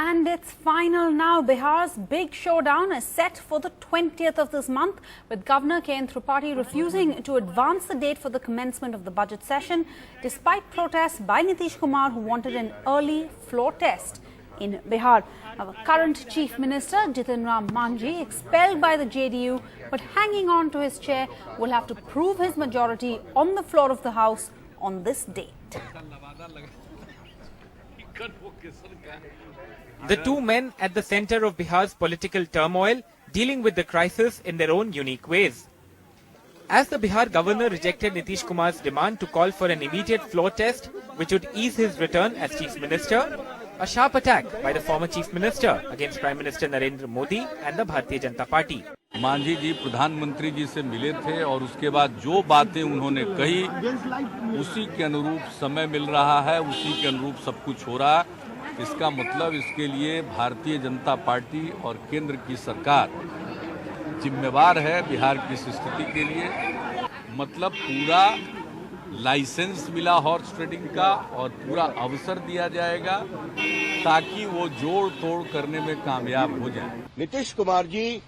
And it's final now. Bihar's big showdown is set for the 20th of this month, with Governor K.N. Tripathi refusing to advance the date for the commencement of the budget session, despite protests by Nitish Kumar, who wanted an early floor test in Bihar. Now, the current Chief Minister, Jitan Ram Manjhi, expelled by the JDU but hanging on to his chair, will have to prove his majority on the floor of the House on this date. The two men at the center of Bihar's political turmoil, dealing with the crisis in their own unique ways. As the Bihar governor rejected Nitish Kumar's demand to call for an immediate floor test, which would ease his return as Chief Minister, a sharp attack by the former Chief Minister against Prime Minister Narendra Modi and the Bharatiya Janata Party. Manjhi जी प्रधानमंत्री जी से मिले थे और उसके बाद जो बातें उन्होंने कही उसी के अनुरूप समय मिल रहा है, उसी के अनुरूप सब कुछ हो रहा है। इसका मतलब इसके लिए भारतीय जनता पार्टी और केंद्र की सरकार जिम्मेवार है बिहार की स्थिति के लिए। मतलब पूरा लाइसेंस मिला हॉर्स ट्रेडिंग का और पूरा अवसर दिया जाएगा ताकि वो जोड़ तोड़ करने में कामयाब हो जाए। नीतीश कुमार जी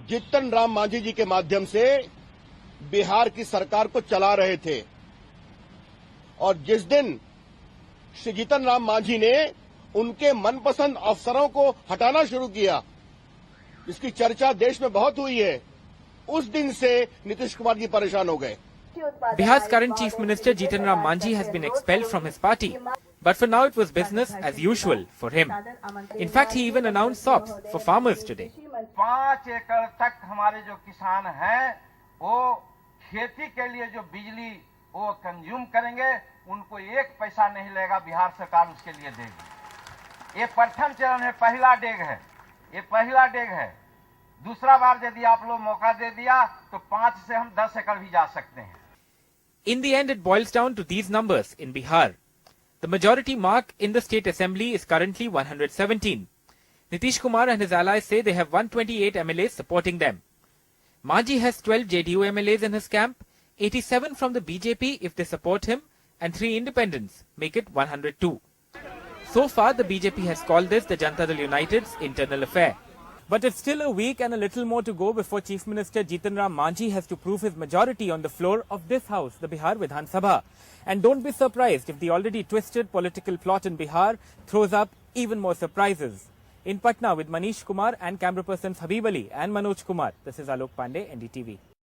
जीतन राम मांझी जी के माध्यम से बिहार की सरकार को चला रहे थे और जिस दिन श्री जीतन राम मांझी ने उनके मनपसंद अफसरों को हटाना शुरू किया, इसकी चर्चा देश में बहुत हुई है, उस दिन से नीतीश कुमार जी परेशान हो गए। Bihar's current Chief Minister Jitan Ram Manjhi has been expelled from his party, but for now it was business as usual for him. In fact, he even announced SOPs for farmers today. 5 एकड़ तक हमारे जो किसान हैं वो खेती के लिए जो बिजली वो कंज्यूम करेंगे, उनको 1 पैसा नहीं लगेगा, बिहार सरकार उसके लिए देगी। ये प्रथम चरण है, पहला डेग है, ये पहला डेग है। दूसरा बार यदि आप लोग मौका दे दिया तो 5 से हम 10 एकड़ भी जा सकते हैं। In the end, it boils down to these numbers in Bihar. The majority mark in the state assembly is currently 117. Nitish Kumar and his allies say they have 128 MLAs supporting them. Manjhi has 12 JDU MLAs in his camp, 87 from the BJP if they support him, and 3 independents, make it 102. So far, the BJP has called this the Janata Dal United's internal affair. But it's still a week and a little more to go before Chief Minister Jitan Ram Manjhi has to prove his majority on the floor of this house, the Bihar Vidhan Sabha. And don't be surprised if the already twisted political plot in Bihar throws up even more surprises. In Patna with Manish Kumar and camera persons Habib Ali and Manoj Kumar, this is Alok Pandey, NDTV.